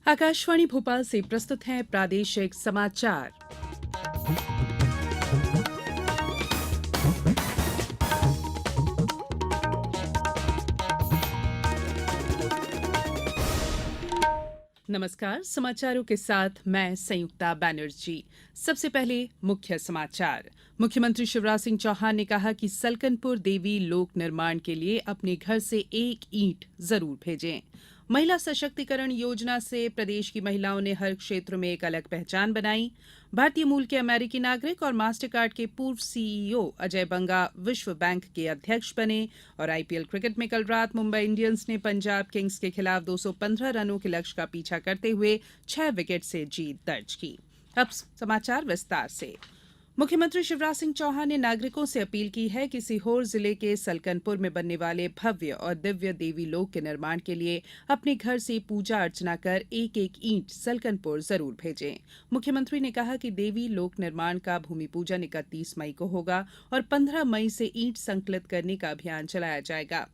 आकाशवाणी भोपाल से प्रस्तुत हैं प्रादेशिक समाचार। नमस्कार, समाचारों के साथ मैं संयुक्ता बैनर्जी। सबसे पहले मुख्य समाचार। मुख्यमंत्री शिवराज सिंह चौहान ने कहा कि सलकनपुर देवी लोक निर्माण के लिए अपने घर से एक ईंट जरूर भेजें। महिला सशक्तिकरण योजना से प्रदेश की महिलाओं ने हर क्षेत्र में एक अलग पहचान बनाई। भारतीय मूल के अमेरिकी नागरिक और मास्टरकार्ड के पूर्व सीईओ अजय बंगा विश्व बैंक के अध्यक्ष बने। और आईपीएल क्रिकेट में कल रात मुंबई इंडियंस ने पंजाब किंग्स के खिलाफ 215 रनों के लक्ष्य का पीछा करते हुए 6 विकेट से जीत दर्ज की। अब समाचार विस्तार से। मुख्यमंत्री शिवराज सिंह चौहान ने नागरिकों से अपील की है कि सीहोर जिले के सलकनपुर में बनने वाले भव्य और दिव्य देवी लोक के निर्माण के लिए अपने घर से पूजा अर्चना कर एक एक ईंट सलकनपुर जरूर भेजें। मुख्यमंत्री ने कहा कि देवी लोक निर्माण का भूमि पूजन 31 मई को होगा और 15 मई से ईंट संकलित करने का अभियान चलाया जाएगा।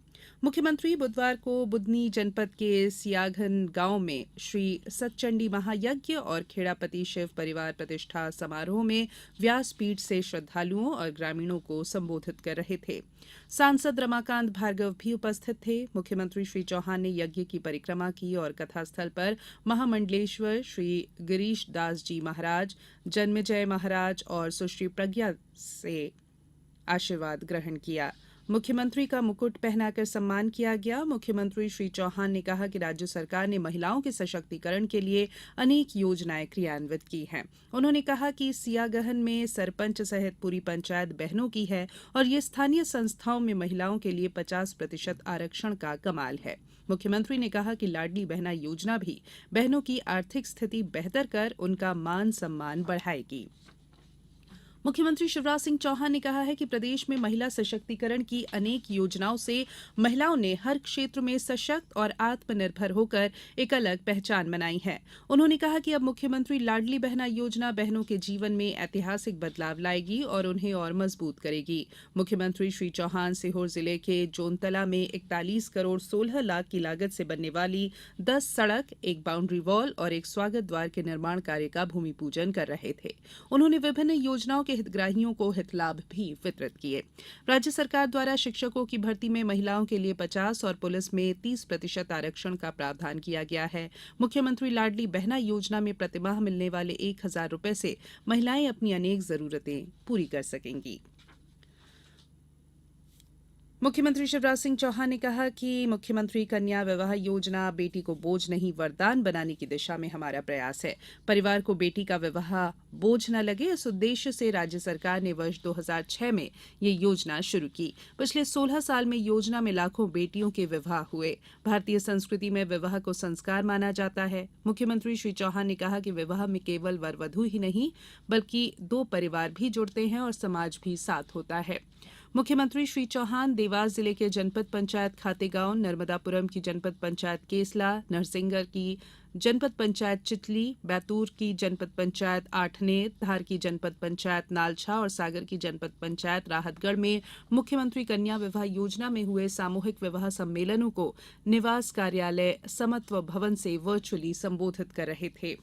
मुख्यमंत्री बुधवार को बुदनी जनपद के सियाघन गांव में श्री सतचंडी महायज्ञ और खेड़ापति शिव परिवार प्रतिष्ठा समारोह में व्यासपीठ से श्रद्धालुओं और ग्रामीणों को संबोधित कर रहे थे। सांसद रमाकांत भार्गव भी उपस्थित थे। मुख्यमंत्री श्री चौहान ने यज्ञ की परिक्रमा की और कथास्थल पर महामंडलेश्वर श्री गिरीश दास जी महाराज, जन्मेजय महाराज और सुश्री प्रज्ञा से आशीर्वाद ग्रहण किया। मुख्यमंत्री का मुकुट पहनाकर सम्मान किया गया। मुख्यमंत्री श्री चौहान ने कहा कि राज्य सरकार ने महिलाओं के सशक्तिकरण के लिए अनेक योजनाएं क्रियान्वित की हैं। उन्होंने कहा कि सियागहन में सरपंच सहित पूरी पंचायत बहनों की है और ये स्थानीय संस्थाओं में महिलाओं के लिए 50% आरक्षण का कमाल है। मुख्यमंत्री ने कहा कि लाडली बहना योजना भी बहनों की आर्थिक स्थिति बेहतर कर उनका मान सम्मान बढ़ाएगी। मुख्यमंत्री शिवराज सिंह चौहान ने कहा है कि प्रदेश में महिला सशक्तिकरण की अनेक योजनाओं से महिलाओं ने हर क्षेत्र में सशक्त और आत्मनिर्भर होकर एक अलग पहचान बनाई है। उन्होंने कहा कि अब मुख्यमंत्री लाडली बहना योजना बहनों के जीवन में ऐतिहासिक बदलाव लाएगी और उन्हें और मजबूत करेगी। मुख्यमंत्री श्री चौहान सीहोर जिले के जोनतला में 41 करोड़ 16 लाख की लागत से बनने वाली 10 सड़क, एक बाउंड्री वॉल और एक स्वागत द्वार के निर्माण कार्य का भूमि पूजन कर रहे थे। उन्होंने विभिन्न योजनाओं हितग्राहियों को हितलाभ भी वितरित किए। राज्य सरकार द्वारा शिक्षकों की भर्ती में महिलाओं के लिए 50 और पुलिस में 30% आरक्षण का प्रावधान किया गया है। मुख्यमंत्री लाडली बहना योजना में प्रतिमाह मिलने वाले 1,000 रुपए से महिलाएं अपनी अनेक जरूरतें पूरी कर सकेंगी। मुख्यमंत्री शिवराज सिंह चौहान ने कहा कि मुख्यमंत्री कन्या विवाह योजना बेटी को बोझ नहीं वरदान बनाने की दिशा में हमारा प्रयास है। परिवार को बेटी का विवाह बोझ न लगे, इस उद्देश्य से राज्य सरकार ने वर्ष 2006 में ये योजना शुरू की। पिछले 16 साल में योजना में लाखों बेटियों के विवाह हुए। भारतीय संस्कृति में विवाह को संस्कार माना जाता है। मुख्यमंत्री श्री चौहान ने कहा कि विवाह में केवल वर वधू ही नहीं बल्कि 2 परिवार भी जुड़ते हैं और समाज भी साथ होता है। मुख्यमंत्री श्री चौहान देवास जिले के जनपद पंचायत खातेगांव, नर्मदापुरम की जनपद पंचायत केसला, नरसिंगर की जनपद पंचायत चितली, बैतूर की जनपद पंचायत आठनेर, धार की जनपद पंचायत नालछा और सागर की जनपद पंचायत राहतगढ़ में मुख्यमंत्री कन्या विवाह योजना में हुए सामूहिक विवाह सम्मेलनों को निवास कार्यालय समत्व भवन से वर्चुअली संबोधित कर रहे थे।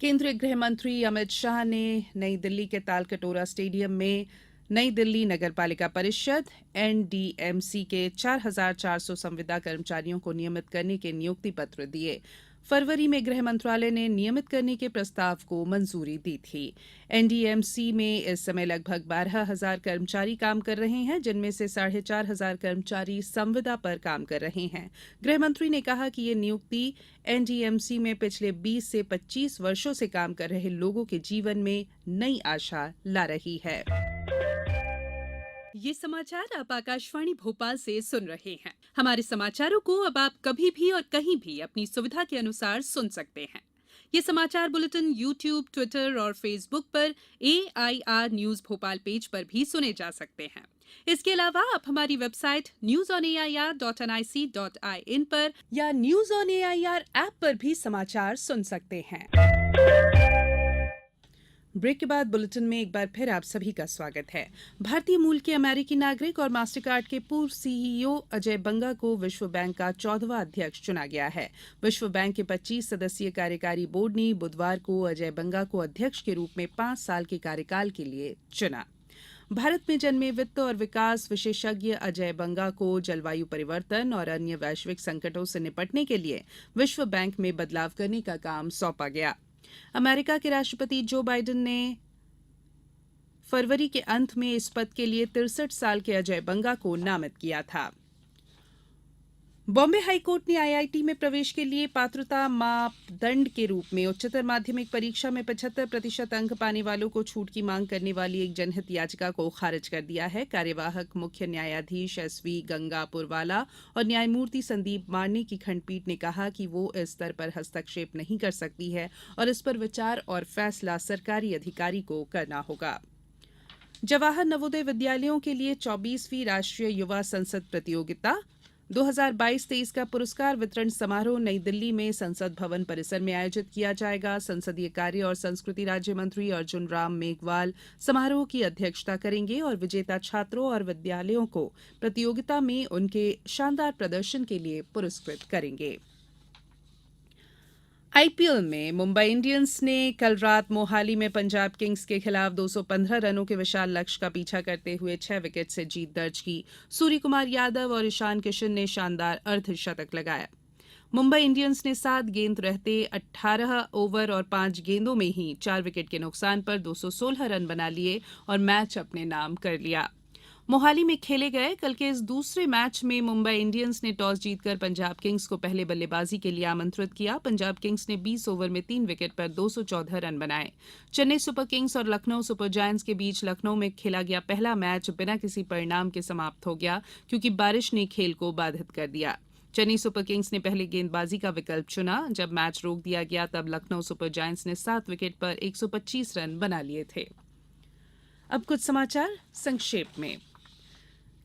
केंद्रीय गृह मंत्री अमित शाह ने नई दिल्ली के तालकटोरा स्टेडियम में नई दिल्ली नगरपालिका परिषद एनडीएमसी के 4,400 संविदा कर्मचारियों को नियमित करने के नियुक्ति पत्र दिए। फरवरी में गृह मंत्रालय ने नियमित करने के प्रस्ताव को मंजूरी दी थी। एनडीएमसी में इस समय लगभग 12,000 कर्मचारी काम कर रहे हैं, जिनमें से 4,500 कर्मचारी संविदा पर काम कर रहे हैं। गृह मंत्री ने कहा कि ये नियुक्ति एनडीएमसी में पिछले 20 से 25 वर्षों से काम कर रहे लोगों के जीवन में नई आशा ला रही है। ये समाचार आप आकाशवाणी भोपाल से सुन रहे हैं। हमारे समाचारों को अब आप कभी भी और कहीं भी अपनी सुविधा के अनुसार सुन सकते हैं। ये समाचार बुलेटिन यूट्यूब, ट्विटर और फेसबुक पर AIR न्यूज भोपाल पेज पर भी सुने जा सकते हैं। इसके अलावा आप हमारी वेबसाइट newsonair.nic.in पर या न्यूज ऑन एआईआर ऐप पर भी समाचार सुन सकते हैं। ब्रेक के बाद बुलेटिन में एक बार फिर आप सभी का स्वागत है। भारतीय मूल के अमेरिकी नागरिक और मास्टरकार्ड के पूर्व सीईओ अजय बंगा को विश्व बैंक का 14वां अध्यक्ष चुना गया है। विश्व बैंक के 25 सदस्यीय कार्यकारी बोर्ड ने बुधवार को अजय बंगा को अध्यक्ष के रूप में 5 साल के कार्यकाल के लिए चुना। भारत में जन्मे वित्त और विकास विशेषज्ञ अजय बंगा को जलवायु परिवर्तन और अन्य वैश्विक संकटों से निपटने के लिए विश्व बैंक में बदलाव करने का काम सौंपा गया। अमेरिका के राष्ट्रपति जो बाइडेन ने फरवरी के अंत में इस पद के लिए 63 साल के अजय बंगा को नामित किया था। बॉम्बे हाईकोर्ट ने आईआईटी में प्रवेश के लिए पात्रता मापदंड के रूप में उच्चतर माध्यमिक परीक्षा में 75% अंक पाने वालों को छूट की मांग करने वाली एक जनहित याचिका को खारिज कर दिया है। कार्यवाहक मुख्य न्यायाधीश एसवी गंगापुरवाला और न्यायमूर्ति संदीप मार्ने की खंडपीठ ने कहा कि वो इस स्तर पर हस्तक्षेप नहीं कर सकती है और इस पर विचार और फैसला सरकारी अधिकारी को करना होगा। जवाहर नवोदय विद्यालयों के लिए 24वीं राष्ट्रीय युवा संसद प्रतियोगिता 2022-23 का पुरस्कार वितरण समारोह नई दिल्ली में संसद भवन परिसर में आयोजित किया जाएगा। संसदीय कार्य और संस्कृति राज्य मंत्री अर्जुन राम मेघवाल समारोह की अध्यक्षता करेंगे और विजेता छात्रों और विद्यालयों को प्रतियोगिता में उनके शानदार प्रदर्शन के लिए पुरस्कृत करेंगे। आईपीएल में मुंबई इंडियंस ने कल रात मोहाली में पंजाब किंग्स के खिलाफ 215 रनों के विशाल लक्ष्य का पीछा करते हुए 6 विकेट से जीत दर्ज की। सूर्यकुमार यादव और ईशान किशन ने शानदार अर्धशतक लगाया। मुंबई इंडियंस ने 7 गेंद रहते 18 ओवर और 5 गेंदों में ही 4 विकेट के नुकसान पर 216 रन बना लिए और मैच अपने नाम कर लिया। मोहाली में खेले गए कल के इस दूसरे मैच में मुंबई इंडियंस ने टॉस जीतकर पंजाब किंग्स को पहले बल्लेबाजी के लिए आमंत्रित किया। पंजाब किंग्स ने 20 ओवर में 3 विकेट पर 214 रन बनाए। चेन्नई सुपर किंग्स और लखनऊ सुपर जायंट्स के बीच लखनऊ में खेला गया पहला मैच बिना किसी परिणाम के समाप्त हो गया क्योंकि बारिश ने खेल को बाधित कर दिया। चेन्नई सुपर किंग्स ने पहले गेंदबाजी का विकल्प चुना। जब मैच रोक दिया गया तब लखनऊ सुपर जायंट्स ने 7 विकेट पर 125 रन बना लिए थे। अब कुछ समाचार संक्षेप में।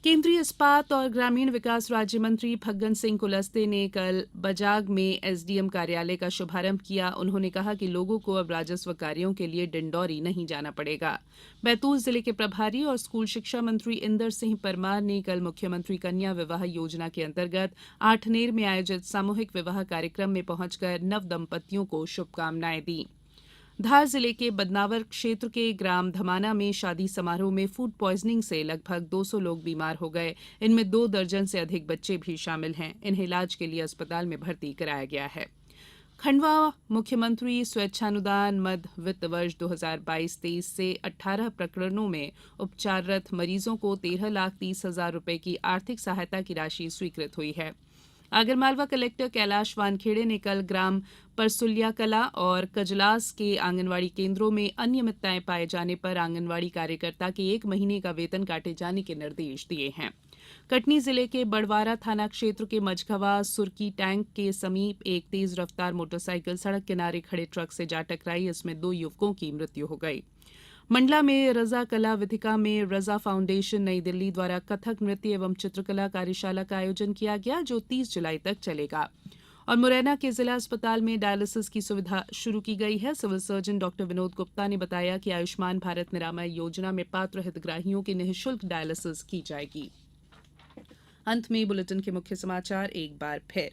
केंद्रीय इस्पात और ग्रामीण विकास राज्य मंत्री फग्गन सिंह कुलस्ते ने कल बजाग में एसडीएम कार्यालय का शुभारंभ किया। उन्होंने कहा कि लोगों को अब राजस्व कार्यों के लिए डिंडौरी नहीं जाना पड़ेगा। बैतूल जिले के प्रभारी और स्कूल शिक्षा मंत्री इंदर सिंह परमार ने कल मुख्यमंत्री कन्या विवाह योजना के अंतर्गत आठनेर में आयोजित सामूहिक विवाह कार्यक्रम में पहुंचकर नव दंपतियों को शुभकामनाएं दी। धार जिले के बदनावर क्षेत्र के ग्राम धमाना में शादी समारोह में फूड पॉइजनिंग से लगभग 200 लोग बीमार हो गए। इनमें 2 दर्जन से अधिक बच्चे भी शामिल हैं। इन्हें इलाज के लिए अस्पताल में भर्ती कराया गया है। खंडवा मुख्यमंत्री स्वेच्छानुदान मद वित्त वर्ष 2022-23 से 18 प्रकरणों में उपचाररत मरीजों को 13,30,000 रुपये की आर्थिक सहायता की राशि स्वीकृत हुई है। आगरमालवा कलेक्टर कैलाश वानखेड़े ने कल ग्राम परसुलिया कला और कजलास के आंगनवाड़ी केंद्रों में अनियमितताएं पाए जाने पर आंगनवाड़ी कार्यकर्ता के 1 महीने का वेतन काटे जाने के निर्देश दिए हैं। कटनी जिले के बड़वारा थाना क्षेत्र के मझगवा सुरकी टैंक के समीप एक तेज रफ्तार मोटरसाइकिल सड़क किनारे खड़े ट्रक से जा टकराई। इसमें 2 युवकों की मृत्यु हो गई। मंडला में रजा कला विधिका में रजा फाउंडेशन नई दिल्ली द्वारा कथक नृत्य एवं चित्रकला कार्यशाला का आयोजन किया गया जो 30 जुलाई तक चलेगा। और मुरैना के जिला अस्पताल में डायलिसिस की सुविधा शुरू की गई है। सिविल सर्जन डॉ विनोद गुप्ता ने बताया कि आयुष्मान भारत निरामय योजना में पात्र हितग्राहियों की निःशुल्क डायलिसिस की जाएगी। अंत में बुलेटिन के मुख्य समाचार एक बार फिर।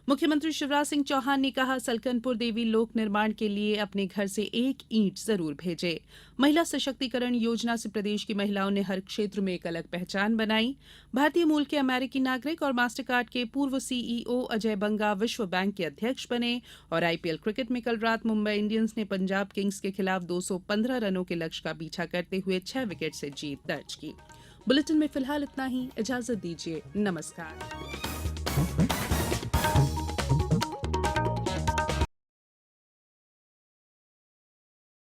मुख्यमंत्री शिवराज सिंह चौहान ने कहा सलकनपुर देवी लोक निर्माण के लिए अपने घर से 1 ईंट जरूर भेजे। महिला सशक्तिकरण योजना से प्रदेश की महिलाओं ने हर क्षेत्र में एक अलग पहचान बनाई। भारतीय मूल के अमेरिकी नागरिक और मास्टरकार्ड के पूर्व सीईओ अजय बंगा विश्व बैंक के अध्यक्ष बने। और आईपीएल क्रिकेट में कल रात मुंबई इंडियंस ने पंजाब किंग्स के खिलाफ 215 रनों के लक्ष्य का पीछा करते हुए 6 विकेट से जीत दर्ज की। बुलेटिन में फिलहाल इतना ही। इजाजत दीजिए। नमस्कार।